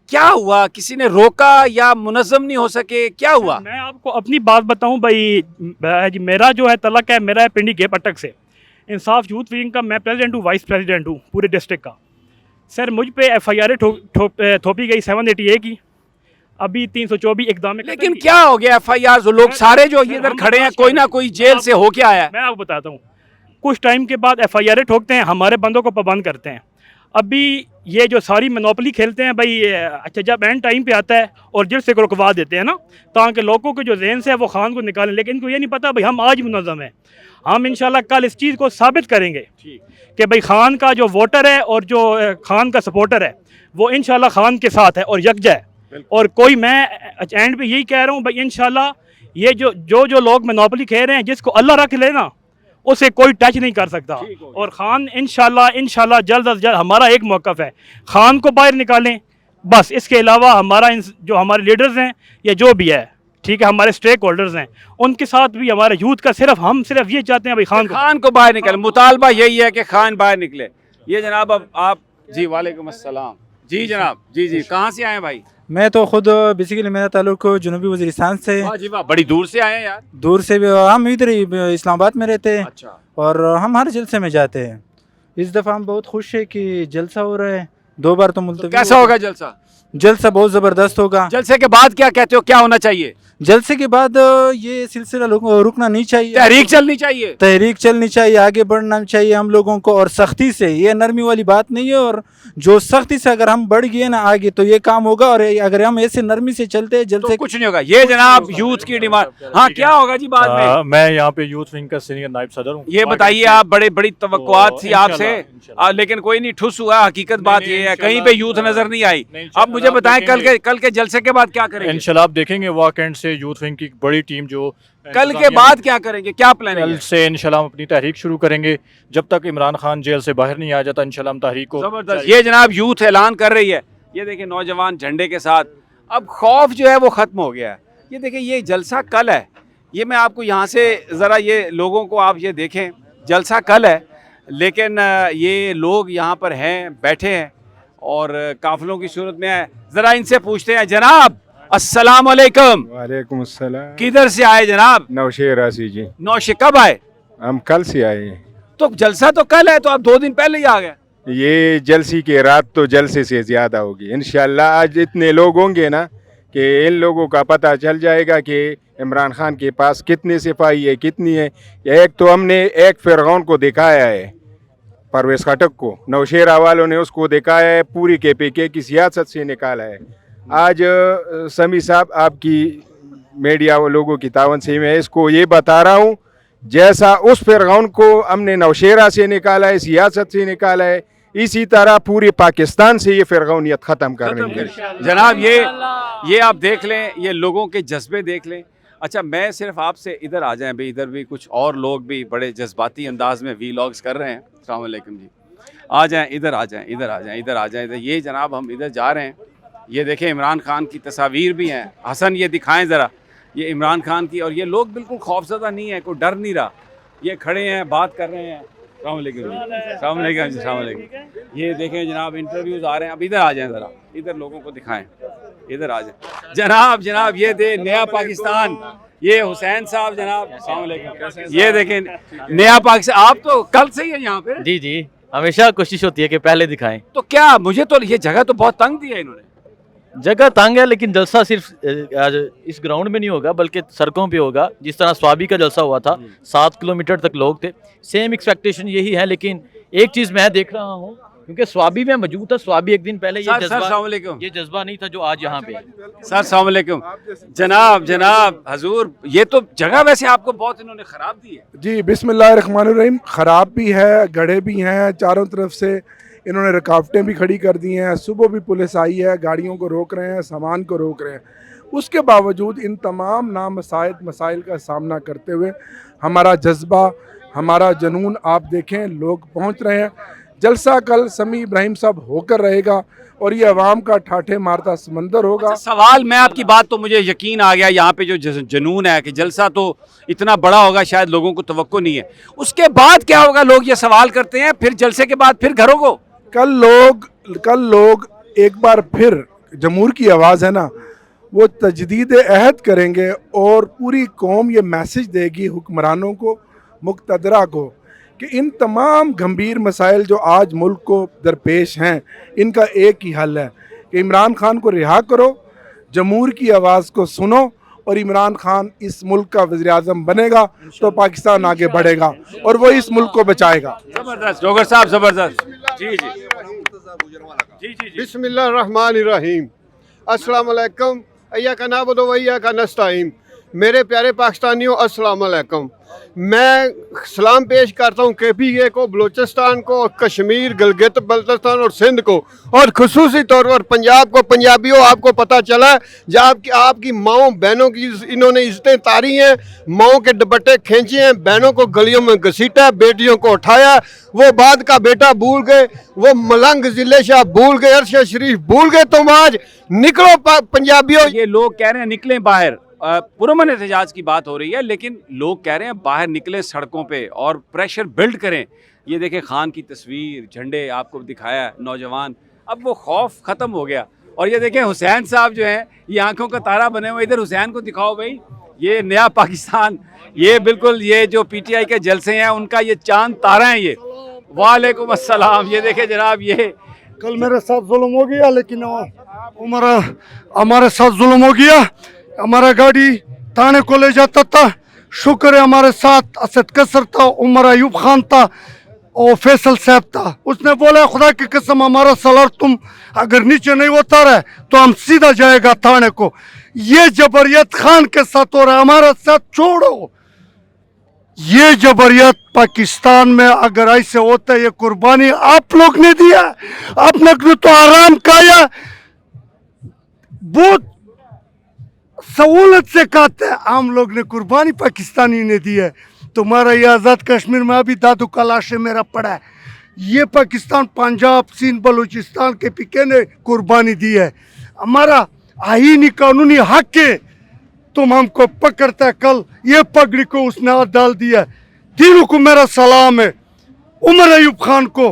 क्या हुआ, किसी ने रोका या मुनज़्ज़म नहीं हो सके, क्या हुआ? मैं आपको अपनी बात बताऊं भाई, मेरा जो है तलक है, मेरा है पिंडी गेप अटक से, इंसाफ यूथ विंग का मैं प्रेसिडेंट हूँ, वाइस प्रेसिडेंट हूँ पूरे डिस्ट्रिक्ट का। सर मुझ पे FIR थोपी गई 780A की, अभी 324 इकदाम। लेकिन क्या हो गया FIR? जो लोग सारे जो ये इधर खड़े हैं, कोई ना कोई जेल से हो के आया है। मैं आपको बताता हूँ, कुछ टाइम के बाद FIR ठोकते हैं, हमारे बंदों को पाबंद करते हैं। अभी ये जो सारी मोनोपोली खेलते हैं भाई, अच्छा जब एंड टाइम पे आता है और जेल से रुकवा देते हैं ना, ताकि लोगों के जो जहन से है वो खान को निकालें। लेकिन इनको ये नहीं पता भाई हम आज मुनज़्ज़म हैं, हम इंशाल्लाह कल इस चीज़ को साबित करेंगे कि भाई खान का जो वोटर है और जो खान का सपोर्टर है वो इंशाल्लाह खान के साथ है और यकजा है। और कोई, मैं एंड पे यही कह रहा हूँ भाई, इंशाल्लाह ये जो लोग मोनोपोली खेल रहे हैं, जिसको अल्लाह रख ले ना, उसे कोई टच नहीं कर सकता। और खान इंशाल्लाह जल्द अज जल्द, हमारा एक मौक़िफ़ है, खान को बाहर निकालें बस। इसके अलावा हमारा जो हमारे लीडर्स हैं या जो भी है, ठीक है, हमारे स्टेक होल्डर्स हैं, उनके साथ भी हमारे यूथ का हम सिर्फ ये चाहते हैं भाई खान को बाहर निकाले। मुतालबा यही है कि खान बाहर निकले। ये जनाब अब आप जी, वालेकुम अस्सलाम। जी जनाब, जी कहाँ से आए भाई? मैं तो खुद बेसिकली मेरा ताल्लुक जनूबी वज़ीरिस्तान से। वाह जी वाह, बड़ी दूर से आए हैं यार। दूर से भी, हम इधर ही इस्लामाबाद में रहते हैं। अच्छा। और हम हर जलसे में जाते हैं। इस दफ़ा हम बहुत खुश है कि जलसा हो रहा है, 2 बार तो मुल्तवी। कैसा होगा जलसा? जलसा बहुत ज़बरदस्त होगा। जलसे के बाद क्या कहते हो, क्या होना चाहिए? जलसे के बाद ये सिलसिला रुकना नहीं चाहिए, तहरीक चलनी चाहिए, तहरीक चलनी चाहिए, आगे बढ़ना चाहिए हम लोगों को, और सख्ती से। ये नरमी वाली बात नहीं है, और जो सख्ती से अगर हम बढ़ गए ना आगे तो ये काम होगा, और अगर हम ऐसे नरमी से चलते हैं जलसे तो कुछ नहीं होगा। ये जनाब यूथ की डिमांड। हाँ, क्या होगा जी बाद में? मैं यहाँ पे यूथ विंग का सीनियर नायब सदर हूँ। ये बताइए, आप बड़ी तवक्कुआत थी आपसे, लेकिन कोई नहीं ठुस हुआ। हकीकत बात ये है, कहीं पे यूथ नजर नहीं आई। अब मुझे बताएं, कल के जलसे के बाद क्या करेंगे? इंशाल्लाह आप देखेंगे वॉक एंड से यूथ विंग की बड़ी टीम जो कल के बाद क्या करेंगे, क्या प्लान है? कल से इंशाल्लाह हम अपनी तहरीक शुरू करेंगे, जब तक इमरान खान जेल से बाहर नहीं आ जाता इंशाल्लाह हम तहरीक को। जबरदस्त। ये जनाब यूथ ऐलान कर रही है, ये देखिए नौजवान झंडे के साथ। अब खौफ जो है वो ख़त्म हो गया है। ये देखिए, ये जलसा कल है। ये मैं आपको यहाँ से ज़रा ये लोगों को आप ये देखें, जलसा कल है, लेकिन ये लोग यहाँ पर हैं, बैठे हैं और काफिलों की सूरत में है। ज़रा इनसे पूछते हैं। जनाब अस्सलाम वालेकुम। वालेकुम अस्सलाम। किधर से आए जनाब? नौशेर राशि जी। नौशे कब आए? हम कल से आए हैं। तो जलसा तो कल है, तो आप 2 दिन पहले ही आ गए। ये जलसी के रात तो जलसे से ज़्यादा होगी इंशाल्लाह। आज इतने लोग होंगे ना कि इन लोगों का पता चल जाएगा कि इमरान खान के पास कितने सिपाही है, कितनी है। एक तो हमने एक फ़िरौन को दिखाया है, परवेज़ खटक को, नौशेरा वालों ने उसको दिखाया है, पूरी KPK की सियासत से निकाला है। आज समी साहब आपकी मीडिया लोगों की तावन से मैं इसको ये बता रहा हूँ, जैसा उस फ़िरौन को हमने नौशेरा से निकाला है, सियासत से निकाला है, इसी तरह पूरे पाकिस्तान से ये फ़िरौनियत ख़त्म करेंगे जनाब। ये आप देख लें, ये लोगों के जज्बे देख लें। अच्छा, मैं सिर्फ आपसे इधर आ जाएं भाई, इधर भी कुछ और लोग भी बड़े जज्बाती अंदाज में वीलॉग्स कर रहे हैं। अस्सलाम वालेकुम जी, आ जाएं, इधर आ जाएं, इधर आ जाएं, इधर आ जाएं। ये जनाब हम इधर जा रहे हैं। ये देखें, इमरान खान की तस्वीर भी हैं। हसन ये दिखाएं ज़रा, ये इमरान खान की, और ये लोग बिल्कुल खौफज़दा नहीं है, कोई डर नहीं रहा। ये खड़े हैं, बात कर रहे हैं। अस्सलाम वालेकुम जी, अस्सलाम वालेकुम जी, अस्सलाम वालेकुम। ये देखें जनाब, इंटरव्यूज़ आ रहे हैं। अब इधर आ जाएं ज़रा, इधर लोगों को दिखाएं, इधर आ जाएं जनाब। ये दे नया पाकिस्तान, ये हुसैन साहब जनाब, अस्सलाम वालेकुम। ये देखें नया पाकिस्तान। आप तो कल से ही है यहाँ पे? जी जी, हमेशा कोशिश होती है कि पहले दिखाएं। तो क्या, मुझे तो ये जगह तो बहुत तंग दी है इन्होंने। जगह तंग है, लेकिन जलसा सिर्फ आज इस ग्राउंड में नहीं होगा बल्कि सड़कों पे होगा। जिस तरह स्वाबी का जलसा हुआ था, 7 किलोमीटर तक लोग थे, सेम एक्सपेक्टेशन यही है। लेकिन एक चीज़ मैं देख रहा हूँ, क्योंकि स्वाबी में मौजूद था, स्वाबी एक दिन पहले ये जज्बा नहीं था जो आज यहाँ पे। सर अस्सलाम वालेकुम। जनाब हजूर, ये तो जगह वैसे आपको बहुत इन्होंने ख़राब दी है। जी बिस्मिल्लाहिर्रहमानिर्रहीम। ख़राब भी है, गड्ढे भी हैं, चारों तरफ से इन्होंने रुकावटें भी खड़ी कर दी हैं। सुबह भी पुलिस आई है, गाड़ियों को रोक रहे हैं, सामान को रोक रहे हैं। उसके बावजूद इन तमाम मसाइल का सामना करते हुए हमारा जज्बा, हमारा जुनून आप देखें, लोग पहुँच रहे हैं। जलसा कल समी इब्राहिम साहब होकर रहेगा और ये अवाम का ठाठे मारता समंदर होगा। अच्छा, सवाल, मैं आपकी बात तो मुझे यकीन आ गया, यहाँ पे जो जुनून है कि जलसा तो इतना बड़ा होगा, शायद लोगों को तवक्को नहीं है। उसके बाद क्या होगा, लोग ये सवाल करते हैं, फिर जलसे के बाद फिर घरों को कल लोग एक बार फिर जमहूर की आवाज़ है ना, वो तजदीद अहद करेंगे और पूरी कौम ये मैसेज देगी हुक्मरानों को, मुक़तदरा को, कि इन तमाम गंभीर मसाइल जो आज मुल्क को दरपेश हैं, इनका एक ही हल है कि इमरान खान को रिहा करो, जमहूर की आवाज़ को सुनो, और इमरान खान इस मुल्क का वज़ीर-ए-आज़म बनेगा तो पाकिस्तान आगे बढ़ेगा और वो इस मुल्क को बचाएगा। ज़बरदस्त डॉक्टर साहब, ज़बरदस्त। जी बिस्मिल्लाहिर्रहमानिर्रहीम। अस्सलाम वालेकुम। अय्या का नाबुदु व अय्या का नस्तईन। मेरे प्यारे पाकिस्तानियों, अस्सलाम वालेकुम। मैं सलाम पेश करता हूँ KPA को, बलूचिस्तान को, कश्मीर, गिलगित बल्तिस्तान और सिंध को, और खुसूसी तौर पर पंजाब को। पंजाबियों, आपको पता चला जब आपकी माओं बहनों की इन्होंने इज्जतें तारी हैं, माओं के दुपट्टे खींचे हैं, बहनों को गलियों में घसीटा, बेटियों को उठाया। वो बाद का बेटा भूल गए, वो मलंग जिले शाह भूल गए, अरशद शरीफ भूल गए। तुम आज निकलो पंजाबियों। ये लोग कह रहे हैं निकलें बाहर, पुरअमन एहतजाज की बात हो रही है, लेकिन लोग कह रहे हैं बाहर निकले सड़कों पे और प्रेशर बिल्ड करें। ये देखें खान की तस्वीर, झंडे आपको दिखाया है, नौजवान, अब वो खौफ ख़त्म हो गया। और ये देखें हुसैन साहब जो हैं, ये आंखों का तारा बने हुए, इधर हुसैन को दिखाओ भाई, ये नया पाकिस्तान, ये बिल्कुल ये जो PTI के जलसे हैं उनका ये चांद तारा है ये। वालेकुम अस्सलाम। ये देखें जनाब, ये कल मेरे साथ जुल्म हो गया, लेकिन हमारे साथ जुल्म हो गया, हमारा गाड़ी थाने को ले जाता था। शुक्र है हमारे साथ असद कसर था, उमर अयूब खान था और फैसल साहब था। उसने बोला खुदा की कसम हमारा सलार तुम अगर नीचे नहीं उतारा तो हम सीधा जाएगा थाने को। ये जबरियत खान के साथ हो रहा है, हमारा साथ छोड़ो। ये जबरियत पाकिस्तान में अगर ऐसे होता है, ये कुर्बानी आप लोग ने दिया, आपने तो आराम खाया, बहुत सहूलत से खाते हैं। आम लोग ने कुर्बानी पाकिस्तानी ने दी है। तुम्हारा ये आज़ाद कश्मीर में अभी दादू का लाश मेरा पड़ा है। ये पाकिस्तान, पंजाब, सिंध, बलूचिस्तान के PK ने कुर्बानी दी है। हमारा आईनी कानूनी हक है, तुम हमको पकड़ता है। कल ये पगड़ी को उसने हाथ डाल दिया। तीनों को मेरा सलाम है, उमर अयूब खान को,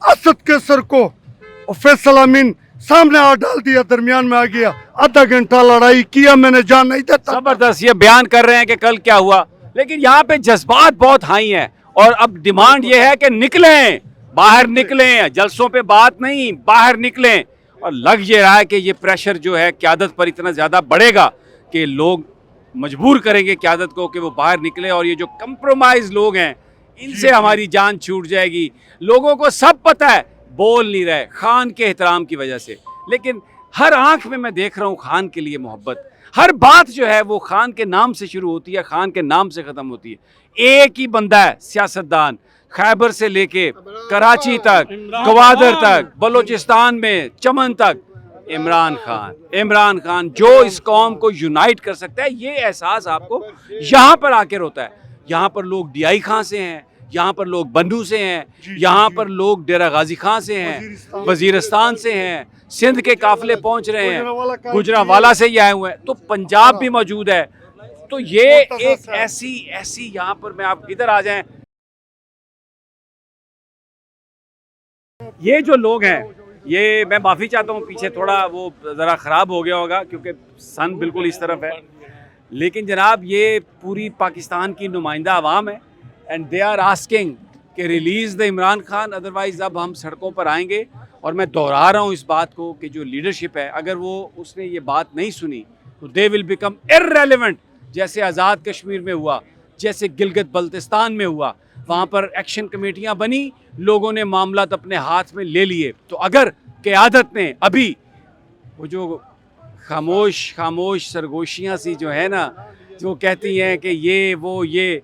असद कैसर को और फैसल अमीन सामने हाथ डाल दिया, दरमियान में आ गया। आधा घंटा लड़ाई किया, मैंने जान नहीं देता। जबरदस्त ये बयान कर रहे हैं कि कल क्या हुआ, लेकिन यहाँ पे जज्बात बहुत हाई हैं और अब डिमांड ये है कि निकलें, बाहर निकलें, जलसों पे बात नहीं, बाहर निकलें। और लग ये रहा है कि ये प्रेशर जो है क़यादत पर इतना ज़्यादा बढ़ेगा कि लोग मजबूर करेंगे क़यादत को कि वो बाहर निकले। और ये जो कंप्रोमाइज़ लोग हैं, इनसे हमारी जान छूट जाएगी। लोगों को सब पता है, बोल नहीं रहे खान के एहतराम की वजह से, लेकिन हर आंख में मैं देख रहा हूँ खान के लिए मोहब्बत। हर बात जो है वो खान के नाम से शुरू होती है, खान के नाम से ख़त्म होती है। एक ही बंदा है सियासतदान, खैबर से लेके कराची तक, गवादर तक, बलूचिस्तान में चमन तक, इमरान खान। इमरान खान जो इस कौम को यूनाइट कर सकता है, ये एहसास आपको यहाँ पर आकर होता है। यहाँ पर लोग DI खां से हैं, यहाँ पर लोग बन्नू से हैं, यहाँ पर लोग डेरा गाजी खां से हैं, वजीरिस्तान से हैं, सिंध के काफिले पहुँच रहे हैं, गुजरावाला से ही आए हुए हैं, तो पंजाब भी मौजूद है। तो ये एक ऐसी यहाँ पर, मैं आप इधर आ जाएं, ये जो लोग हैं, ये मैं माफ़ी चाहता हूँ, पीछे थोड़ा वो ज़रा ख़राब हो गया होगा क्योंकि सन बिल्कुल इस तरफ है, लेकिन जनाब ये पूरी पाकिस्तान की नुमाइंदा आवाम है एंड दे आर आस्किंग कि release the Imran Khan, otherwise अब हम सड़कों पर आएंगे और मैं दोहरा रहा हूँ इस बात को कि जो लीडरशिप है, अगर वो उसने ये बात नहीं सुनी तो दे विल बिकम इररेलेवेंट, जैसे आज़ाद कश्मीर में हुआ, जैसे गिलगित बल्तिस्तान में हुआ। वहाँ पर एक्शन कमेटियाँ बनी, लोगों ने मामला अपने हाथ में ले लिए। तो अगर क़यादत ने अभी वो जो खामोश सरगोशियाँ सी जो है ना, जो कहती हैं कि ये,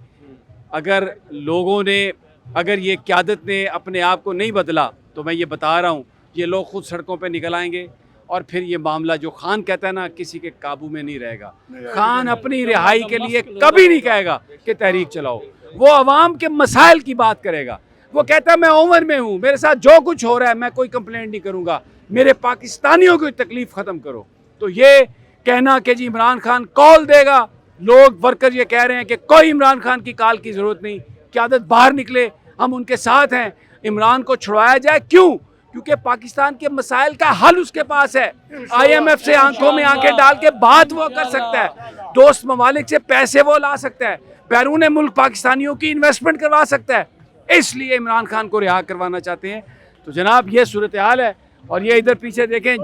अगर लोगों ने, अगर ये क़यादत ने अपने आप को नहीं बदला तो मैं ये बता रहा हूँ ये लोग खुद सड़कों पे निकल आएंगे और फिर ये मामला जो खान कहता है ना, किसी के काबू में नहीं रहेगा। खान अपनी रिहाई के लिए कभी नहीं कहेगा कि तहरीक चलाओ, वो अवाम के मसाइल की बात करेगा। वो कहता है मैं उम्र में हूँ, मेरे साथ जो कुछ हो रहा है मैं कोई कंप्लेंट नहीं करूँगा, मेरे पाकिस्तानियों की तकलीफ़ ख़त्म करो। तो ये कहना कि जी इमरान खान कॉल देगा, लोग वर्कर ये कह रहे हैं कि कोई इमरान खान की कॉल की ज़रूरत नहीं, क़यादत बाहर निकले, हम उनके साथ हैं, इमरान को छुड़वाया जाए। क्यों? क्योंकि पाकिस्तान के मसाइल का हल उसके पास है। IMF से आंखों में आंखें डाल के बात वो कर सकता है, दोस्त ममालिक से पैसे वो ला सकता है, बैरून मुल्क पाकिस्तानियों की इन्वेस्टमेंट करवा सकता है। इसलिए इमरान खान को रिहा करवाना चाहते हैं। तो जनाब ये सूरत हाल है। और ये इधर पीछे देखें,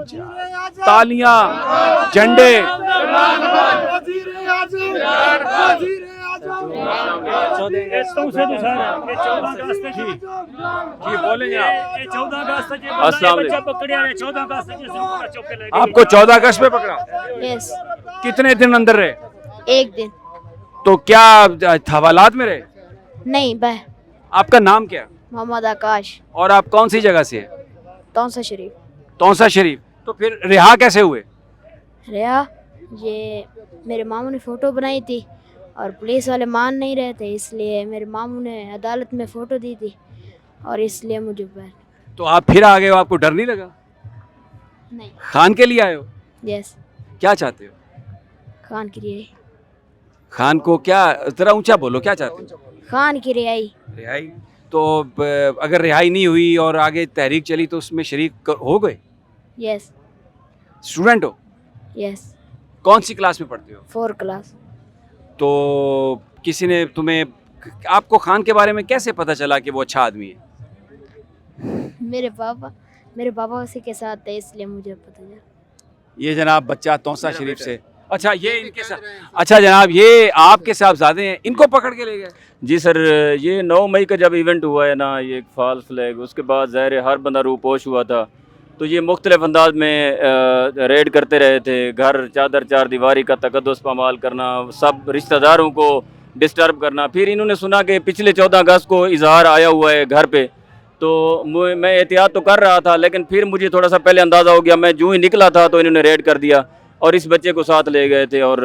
तालियां, झंडे। आपको 14 अगस्त में पकड़ा? यस। कितने दिन अंदर रहे? 1 दिन। तो क्या हवालात में रहे? नहीं बह। आपका नाम क्या? मोहम्मद आकाश। और आप कौन सी जगह से है? तौसा शरीफ। तौसा शरीफ। तो फिर रिहा कैसे हुए? रिहा, ये मेरे मामू ने फ़ोटो बनाई थी और पुलिस वाले मान नहीं रहे थे, इसलिए मेरे मामू ने अदालत में फ़ोटो दी थी और इसलिए मुझे तो आप फिर आ गए हो, आपको डर नहीं लगा? नहीं। खान के लिए आए हो? यस। क्या चाहते हो? खान की रिहाई। खान को क्या, जरा ऊंचा बोलो, क्या चाहते हो? खान की रिहाई। रिहाई। तो अगर रिहाई नहीं हुई और आगे तहरीक चली तो उसमें शरीक हो गए? यस। स्टूडेंट हो? यस। कौन सी क्लास में पढ़ते हो? 4 क्लास। तो किसी ने तुम्हें, आपको खान के बारे में कैसे पता चला कि वो अच्छा आदमी है? मेरे पापा उसी के साथ थे, इसलिए मुझे पता चला। ये जनाब बच्चा तौसा शरीफ से। अच्छा ये इनके साथ, अच्छा जनाब ये आपके साहबजादे हैं, इनको पकड़ के ले गए? जी सर, ये 9 मई का जब इवेंट हुआ है ना, ये एक फॉल्स फ्लैग, उसके बाद ज़ाहिर हर बंदा रूपोश हुआ था। तो ये मुख्तलिफ अंदाज में रेड करते रहे थे, घर चादर चार दीवारी का तकद्दुस पामाल करना, सब रिश्तेदारों को डिस्टर्ब करना। फिर इन्होंने सुना कि पिछले 14 अगस्त को इजहार आया हुआ है घर पे, तो मैं एहतियात तो कर रहा था, लेकिन फिर मुझे थोड़ा सा पहले अंदाज़ा हो गया। मैं जूँ ही निकला था तो इन्होंने रेड कर दिया और इस बच्चे को साथ ले गए थे और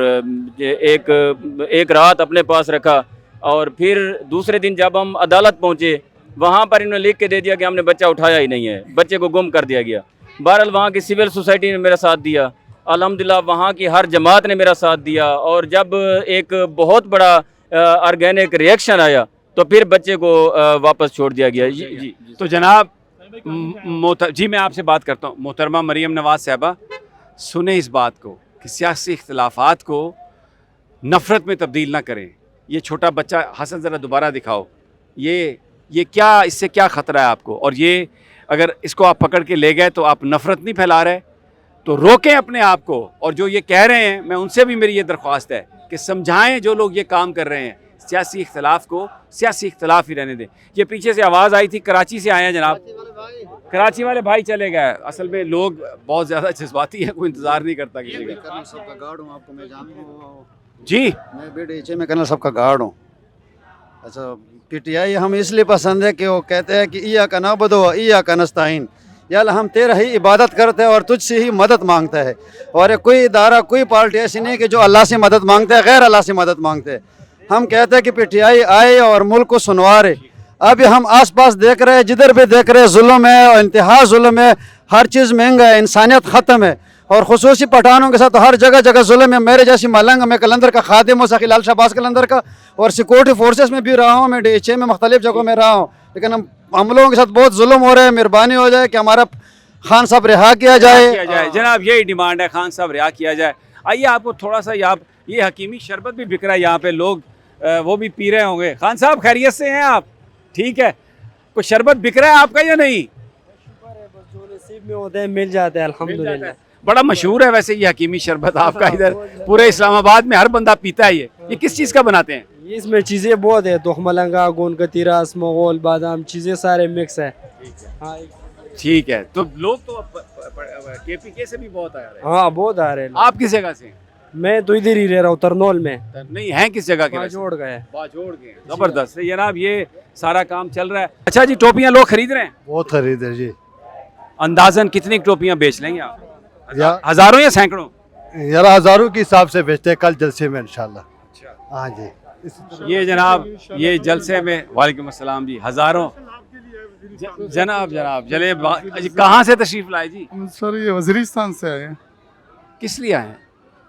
एक रात अपने पास रखा। और फिर दूसरे दिन जब हम अदालत पहुँचे, वहाँ पर इन्होंने लिख के दे दिया कि हमने बच्चा उठाया ही नहीं है, बच्चे को गुम कर दिया गया। बहरहाल वहाँ की सिविल सोसाइटी ने मेरा साथ दिया, अल्हम्दुलिल्लाह वहाँ की हर जमात ने मेरा साथ दिया। और जब एक बहुत बड़ा ऑर्गेनिक रिएक्शन आया तो फिर बच्चे को वापस छोड़ दिया गया। जी। तो जनाब जी मैं आपसे बात करता हूँ, मोहतरमा मरीम नवाज़ साहबा, सुने इस बात को कि सियासी इख्तलाफात को नफ़रत में तब्दील ना करें। ये छोटा बच्चा, हसन ज़रा दोबारा दिखाओ, ये क्या, इससे क्या ख़तरा है आपको? और ये अगर इसको आप पकड़ के ले गए तो आप नफ़रत नहीं फैला रहे, तो रोकें अपने आप को। और जो ये कह रहे हैं, मैं उनसे भी मेरी ये दरख्वास्त है कि समझाएं जो लोग ये काम कर रहे हैं, सियासी इख्तलाफ को सियासी इख्तलाफ ही रहने दें। ये पीछे से आवाज़ आई थी, कराची से आए हैं जनाब, कराची वाले भाई चले गए। असल में लोग बहुत ज़्यादा जज्बाती हैं, कोई इंतज़ार नहीं करता किसी का। सबका गार्ड हूँ, आपको मैं जानता हूँ जी। मैं BDHA में कर्नल सबका गार्ड हूँ। अच्छा, PTI हम इसलिए पसंद है कि वो कहते हैं कि इया का नाबुदु व इया का नस्ताईन, या अल्लाह हम तेरा ही इबादत करते हैं और तुझसे ही मदद मांगता है। और कोई इदारा, कोई पार्टी ऐसी नहीं कि जो अल्लाह से मदद मांगते हैं, गैर अल्लाह से मदद मांगते हैं। हम कहते हैं कि PTI आए और मुल्क को सुनवारे। अभी हम आसपास देख रहे हैं, जिधर भी देख रहे हैं जुल्म है और इंतहा जुल्म है, हर चीज़ महंगा है, इंसानियत ख़त्म है। और खुसूसी पठानों के साथ हर जगह जगह जुल्म है। मेरे जैसी मलंग, मैं कलंदर का खादिम हूँ, सखी लाल शहबाज कलंदर का, और सिक्योरिटी फोर्सेस में भी रहा हूँ, मैं DHA में मुख्तलिफ जगहों में रहा हूँ, लेकिन हम लोगों के साथ बहुत जुल्म हो रहे हैं। मेहरबानी हो जाए कि हमारा खान साहब रिहा किया जाए। जनाब यही डिमांड है, खान साहब रिहा किया जाए। आइए आपको थोड़ा सा ये हकीमी शरबत भी बिक रहा है यहाँ पे, लोग वो भी पी रहे होंगे। खान साहब खैरियत से हैं आप? ठीक है, कोई शरबत बिक रहा है आपका या नहीं? में होते हैं मिल जाते हैं अल्हम्दुलिल्लाह। बड़ा मशहूर है वैसे ये हकीमी शरबत आपका इधर पूरे इस्लामाबाद में हर बंदा पीता है। ये किस चीज़ का बनाते हैं? ये इसमें चीज़ें बहुत है, तुखमलंगा, गोंद कतीरा, स्मोगोल, बादाम, चीज़ें सारे मिक्स है। हाँ ठीक है, तो लोग तो KPK से भी बहुत आ रहे हैं। हाँ बहुत आ रहे हैं। आप किस जगह से? मैं तो इधर ही रह रहा हूँ, तरनौल में। नहीं है किस जगह के? बाजोड़ गए। बाजोड़ गए, जबरदस्त है जनाब, ये सारा काम चल रहा है। अच्छा जी, टोपियाँ लोग खरीद रहे हैं? बहुत खरीद है जी। अंदाजन कितनी टोपियाँ बेच लेंगे आप? या हजारों या सैकड़ों? यार हजारों के हिसाब से बेचते हैं कल जलसे में इंशाल्लाह। हाँ जी। ये जनाब ये जलसे में, वालेकुम अस्सलाम जी, हजारों जनाब जले कहाँ से तशरीफ लाए जी? सर ये वजीरिस्तान से आए हैं। किस लिए आए हैं?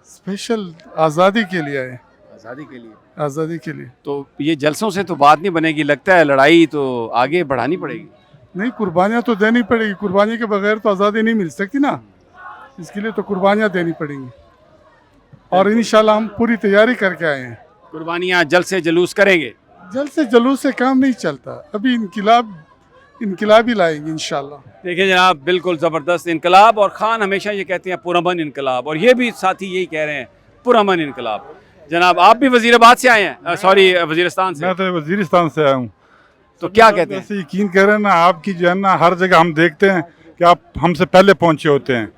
स्पेशल आज़ादी के लिए आए। आज़ादी के लिए? आज़ादी के लिए। तो ये जलसों से तो बात नहीं बनेगी, लगता है लड़ाई तो आगे बढ़ानी पड़ेगी। नहीं, कुर्बानियाँ तो देनी पड़ेगी, कुर्बानी के बगैर तो आज़ादी नहीं मिल सकती ना, इसके लिए तो कुर्बानियाँ देनी पड़ेंगी और इंशाल्लाह हम पूरी तैयारी करके आए हैं। कुर्बानियाँ जल्द से जुलूस करेंगे? जल्द से जुलूस से काम नहीं चलता, अभी इनकलाब ही लाएंगे इंशाल्लाह। देखिए जनाब, बिल्कुल ज़बरदस्त इनकलाब, और खान हमेशा ये कहते हैं पुरअमन इनकलाब, और ये भी साथी यही कह रहे हैं पुरअमन इनकलाब। जनाब आप भी वजीराबाद से आए हैं? सॉरी वजीरिस्तान से। मैं तो वजीरिस्तान से आया हूँ। तो क्या कहते हैं? ऐसे यकीन करें ना, आपकी जो है ना हर जगह हम देखते हैं कि आप हमसे पहले पहुँचे होते हैं।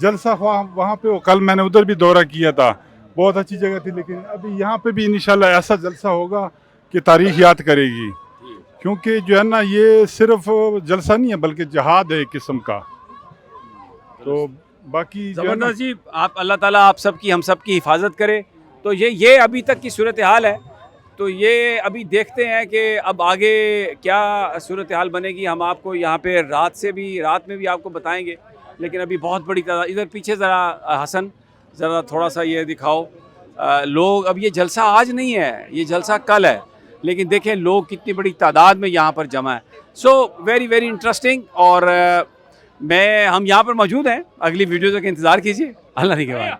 जलसा वहाँ पे, कल मैंने उधर भी दौरा किया था, बहुत अच्छी जगह थी, लेकिन अभी यहाँ पे भी इंशाल्लाह ऐसा जलसा होगा कि तारीख याद करेगी, क्योंकि जो है ना ये सिर्फ जलसा नहीं है बल्कि जहाद है एक किस्म का। तो बाकी ज़बरदस्त जी, आप अल्लाह ताला आप सबकी हम सब की हिफाजत करे। तो ये अभी तक की सूरत हाल है, तो ये अभी देखते हैं कि अब आगे क्या सूरत हाल बनेगी। हम आपको यहाँ पे रात में भी आपको बताएंगे, लेकिन अभी बहुत बड़ी तादाद, इधर पीछे ज़रा हसन ज़रा थोड़ा सा ये दिखाओ लोग। अब ये जलसा आज नहीं है, ये जलसा कल है, लेकिन देखें लोग कितनी बड़ी तादाद में यहाँ पर जमा है। सो वेरी वेरी इंटरेस्टिंग, और हम यहाँ पर मौजूद हैं। अगली वीडियो तक इंतज़ार कीजिए। अल्लाह ने के बाद।